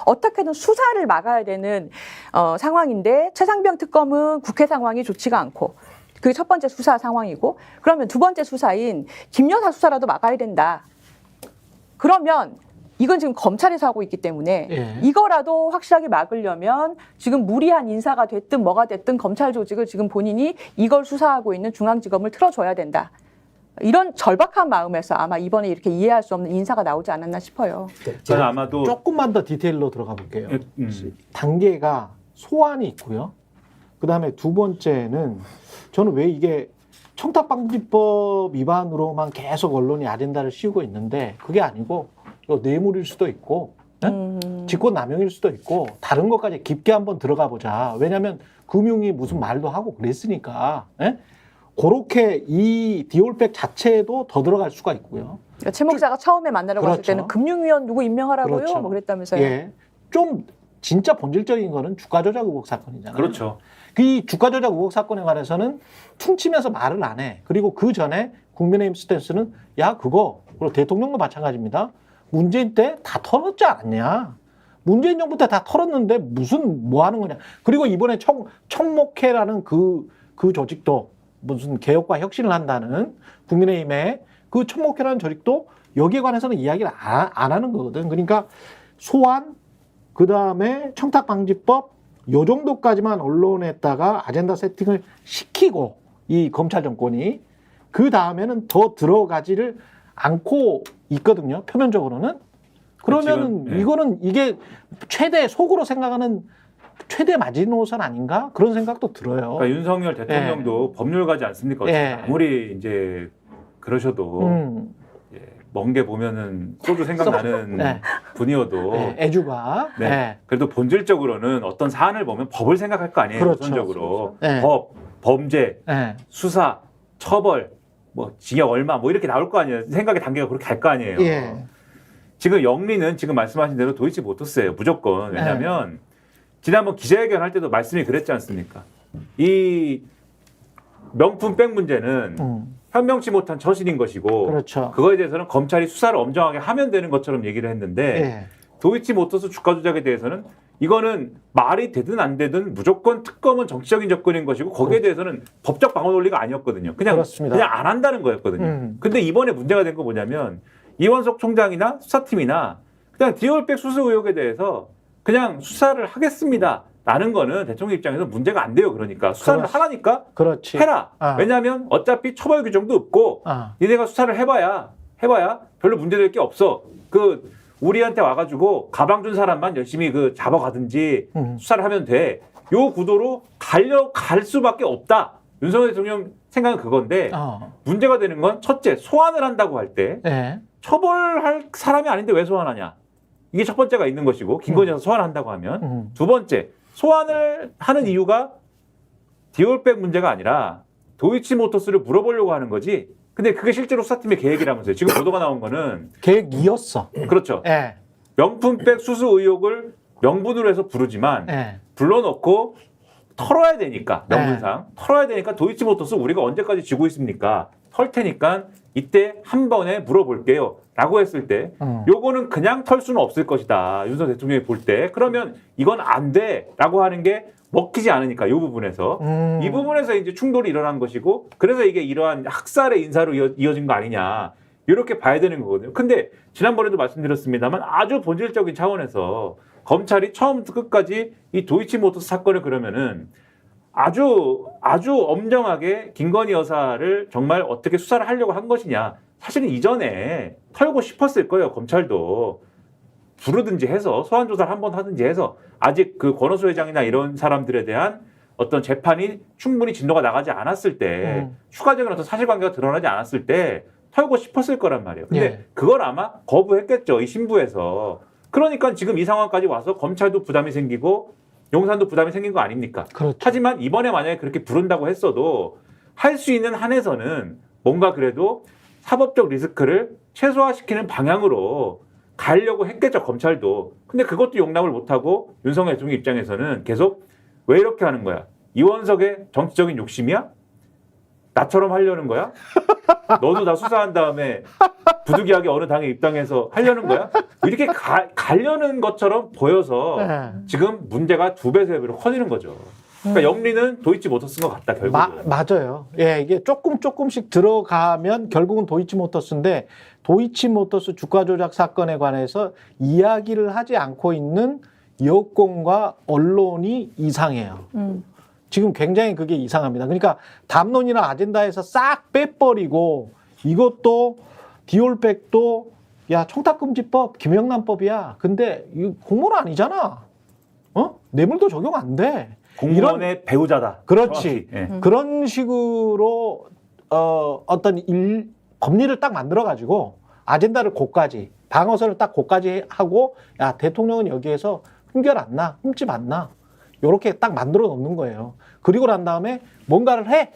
어떻게든 수사를 막아야 되는 상황인데 최상병 특검은 국회 상황이 좋지가 않고 그게 첫 번째 수사 상황이고 그러면 두 번째 수사인 김 여사 수사라도 막아야 된다. 그러면 이건 지금 검찰에서 하고 있기 때문에 예. 이거라도 확실하게 막으려면 지금 무리한 인사가 됐든 뭐가 됐든 검찰 조직을 지금 본인이 이걸 수사하고 있는 중앙지검을 틀어줘야 된다. 이런 절박한 마음에서 아마 이번에 이렇게 이해할 수 없는 인사가 나오지 않았나 싶어요. 저는 아마도 조금만 더 디테일로 들어가 볼게요. 음. 단계가 소환이 있고요. 그다음에 두 번째는 저는 왜 이게 청탁방지법 위반으로만 계속 언론이 아젠다를 씌우고 있는데 그게 아니고 이거 뇌물일 수도 있고 직권남용일 수도 있고 다른 것까지 깊게 한번 들어가 보자. 왜냐하면 금융이 무슨 말도 하고 그랬으니까 그렇게 이 디올백 자체도 더 들어갈 수가 있고요. 그러니까 최 목사가 처음에 만나려고 그렇죠. 했을 때는 금융위원 누구 임명하라고요? 그렇죠. 뭐 그랬다면서요. 예, 좀 진짜 본질적인 거는 주가 조작 의혹 사건이잖아요. 그렇죠. 이 주가 조작 의혹 사건에 관해서는 퉁치면서 말을 안 해. 그리고 그 전에 국민의힘 스탠스는 야 그거 그리고 대통령도 마찬가지입니다. 문재인 때 다 털었지 않았냐. 문재인 정부 때 다 털었는데 무슨 뭐 하는 거냐. 그리고 이번에 청목회라는 그 조직도 무슨 개혁과 혁신을 한다는 국민의힘의 그 청목회라는 조직도 여기에 관해서는 이야기를 안 하는 거거든. 그러니까 소환 그다음에 청탁방지법 요 정도까지만 언론에다가 아젠다 세팅을 시키고 이 검찰 정권이 그 다음에는 더 들어가지를 않고 있거든요. 표면적으로는. 그러면은 지금, 네. 이거는 이게 최대 속으로 생각하는 최대 마지노선 아닌가 그런 생각도 들어요. 그러니까 윤석열 대통령도 법률가지 않습니까? 예. 아무리 이제 그러셔도 예, 먼 게 보면은 소주 생각나는 네. 분이어도 애주가. 네. 네. 그래도 본질적으로는 어떤 사안을 보면 법을 생각할 거 아니에요. 그렇죠. 우선적으로 네. 법, 범죄, 네. 수사, 처벌, 뭐 징역 얼마 뭐 이렇게 나올 거 아니에요. 생각의 단계가 그렇게 갈 거 아니에요. 예. 지금 영리는 지금 말씀하신 대로 도이치모터스예요. 무조건. 왜냐하면 지난번 기자회견 할 때도 말씀이 그랬지 않습니까? 이 명품백 문제는 현명치 못한 처신인 것이고 그렇죠. 그거에 대해서는 검찰이 수사를 엄정하게 하면 되는 것처럼 얘기를 했는데 예. 도이치모터스 주가 조작에 대해서는 이거는 말이 되든 안 되든 무조건 특검은 정치적인 접근인 것이고 거기에 대해서는 법적 방어 논리가 아니었거든요. 그냥 그렇습니다. 그냥 안 한다는 거였거든요. 근데 이번에 문제가 된 거 뭐냐면 이원석 총장이나 수사팀이나 그냥 디올백 수수 의혹에 대해서 그냥 수사를 하겠습니다. 라는 거는 대통령 입장에서 문제가 안 돼요. 그러니까 수사를 하라니까 그렇지. 해라. 아. 왜냐하면 어차피 처벌 규정도 없고 니네가 수사를 해봐야 별로 문제될 게 없어. 그 우리한테 와가지고 가방 준 사람만 열심히 그 잡아가든지 수사를 하면 돼. 요 구도로 갈 수밖에 없다. 윤석열 대통령 생각은 그건데 문제가 되는 건 첫째 소환을 한다고 할 때 예. 처벌할 사람이 아닌데 왜 소환하냐. 이게 첫 번째가 있는 것이고 김건희 여사 소환한다고 하면 두 번째 소환을 하는 이유가 디올백 문제가 아니라 도이치모터스를 물어보려고 하는 거지. 근데 그게 실제로 수사팀의 계획이라면서요. 지금 보도가 나온 거는 계획이었어. 그렇죠. 예. 명품백 수수 의혹을 명분으로 해서 부르지만 예. 불러놓고 털어야 되니까 명분상 털어야 되니까 도이치모터스 우리가 언제까지 쥐고 있습니까? 털 테니까 이때 한 번에 물어볼게요. 라고 했을 때 요거는 그냥 털 수는 없을 것이다. 윤석열 대통령이 볼 때. 그러면 이건 안 돼. 라고 하는 게 먹히지 않으니까 이 부분에서. 이 부분에서 이제 충돌이 일어난 것이고 그래서 이게 이러한 학살의 인사로 이어진 거 아니냐. 이렇게 봐야 되는 거거든요. 근데 지난번에도 말씀드렸습니다만 아주 본질적인 차원에서 검찰이 처음부터 끝까지 이 도이치모터스 사건을 그러면은 아주 엄정하게 김건희 여사를 정말 어떻게 수사를 하려고 한 것이냐. 사실은 이전에 털고 싶었을 거예요. 검찰도. 부르든지 해서 소환 조사를 한번 하든지 해서 아직 그 권오수 회장이나 이런 사람들에 대한 어떤 재판이 충분히 진도가 나가지 않았을 때 추가적인 어떤 사실관계가 드러나지 않았을 때 털고 싶었을 거란 말이에요. 근데 예. 그걸 아마 거부했겠죠. 이 신부에서. 그러니까 지금 이 상황까지 와서 검찰도 부담이 생기고 용산도 부담이 생긴 거 아닙니까? 그렇죠. 하지만 이번에 만약에 그렇게 부른다고 했어도 할 수 있는 한에서는 뭔가 그래도 사법적 리스크를 최소화시키는 방향으로 가려고 했겠죠, 검찰도. 근데 그것도 용납을 못하고 윤석열 대통령 입장에서는 계속 왜 이렇게 하는 거야? 이원석의 정치적인 욕심이야? 나처럼 하려는 거야? 너도 다 수사한 다음에 부득이하게 어느 당에 입당해서 하려는 거야? 이렇게 가려는 것처럼 보여서 네. 지금 문제가 2배, 3배로 커지는 거죠. 그러니까 영리는 도이치모터스인 것 같다, 결국은. 맞아요. 예, 이게 조금씩 들어가면 결국은 도이치모터스인데 도이치모터스 주가 조작 사건에 관해서 이야기를 하지 않고 있는 여권과 언론이 이상해요. 지금 굉장히 그게 이상합니다. 그러니까 담론이나 아젠다에서 싹 빼버리고 이것도 디올백도 야 청탁금지법 김영란법이야. 근데 이거 공무원 아니잖아. 뇌물도 적용 안 돼. 공무원의 배우자다. 그렇지. 예. 그런 식으로 어떤 법리를 딱 만들어 가지고 아젠다를 고까지 방어선을 딱 고까지 하고 야 대통령은 여기에서 흠결 안 나, 흠집 안 나. 요렇게 딱 만들어 놓는 거예요. 그리고 난 다음에 뭔가를 해.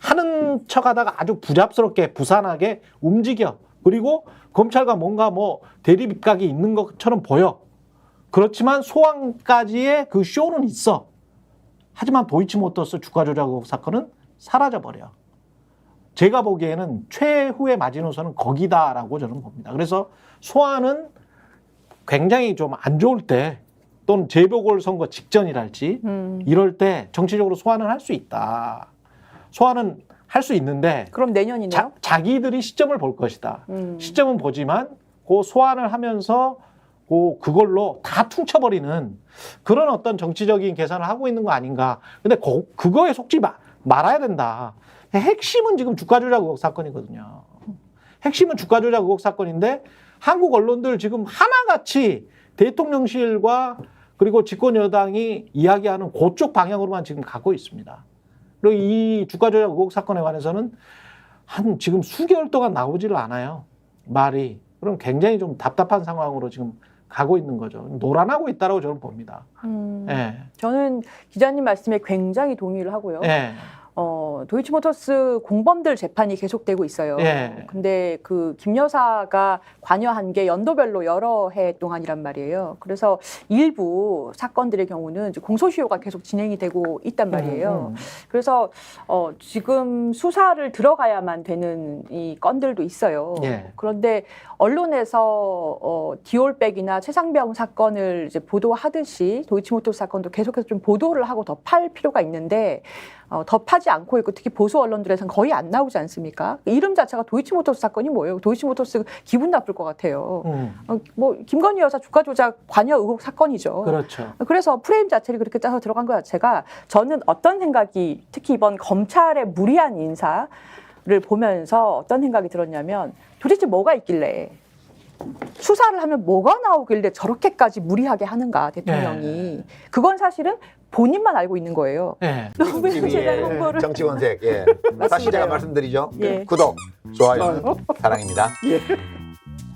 하는 척하다가 아주 부잡스럽게 부산하게 움직여. 그리고 검찰과 뭔가 뭐 대립각이 있는 것처럼 보여. 그렇지만 소환까지의 그 쇼는 있어. 하지만 도이치모터스 주가 조작 의혹 사건은 사라져버려. 제가 보기에는 최후의 마지노선은 거기다라고 저는 봅니다. 그래서 소환은 굉장히 좀 안 좋을 때 또는 재보궐선거 직전이랄지 이럴 때 정치적으로 소환을 할 수 있다. 소환은 할 수 있는데 그럼 내년이네요. 자기들이 시점을 볼 것이다. 시점은 보지만 그 소환을 하면서 그걸로 다 퉁쳐버리는 그런 어떤 정치적인 계산을 하고 있는 거 아닌가. 근데 그거에 속지 말아야 된다. 핵심은 지금 주가 조작 의혹 사건이거든요. 핵심은 주가 조작 의혹 사건인데 한국 언론들 지금 하나같이 대통령실과 그리고 집권 여당이 이야기하는 그쪽 방향으로만 지금 가고 있습니다. 그리고 이 주가 조작 의혹 사건에 관해서는 한 지금 수개월 동안 나오지를 않아요. 말이. 그럼 굉장히 좀 답답한 상황으로 지금 가고 있는 거죠. 노란하고 있다라고 저는 봅니다. 예. 저는 기자님 말씀에 굉장히 동의를 하고요. 예. 도이치모터스 공범들 재판이 계속되고 있어요. 예. 근데 그 김 여사가 관여한 게 연도별로 여러 해 동안이란 말이에요. 그래서 일부 사건들의 경우는 이제 공소시효가 계속 진행이 되고 있단 말이에요. 그래서 지금 수사를 들어가야만 되는 이 건들도 있어요. 예. 그런데 언론에서 디올백이나 최상병 사건을 이제 보도하듯이 도이치모터스 사건도 계속해서 좀 보도를 하고 더 팔 필요가 있는데 더 파지 않고 있고 특히 보수 언론들에서는 거의 안 나오지 않습니까? 이름 자체가 도이치모터스 사건이 뭐예요? 도이치모터스 기분 나쁠 것 같아요. 뭐 김건희 여사 주가 조작 관여 의혹 사건이죠. 그렇죠. 그래서 프레임 자체를 그렇게 짜서 들어간 것 자체가 저는 어떤 생각이 특히 이번 검찰의 무리한 인사를 보면서 어떤 생각이 들었냐면 도대체 뭐가 있길래 수사를 하면 뭐가 나오길래 저렇게까지 무리하게 하는가 대통령이. 그건 사실은 본인만 알고 있는 거예요. 예. 노무현 재단 홍보를. 정치권색. 예. 다시 제가 말씀드리죠. 예. 구독, 좋아요, 사랑입니다. 예.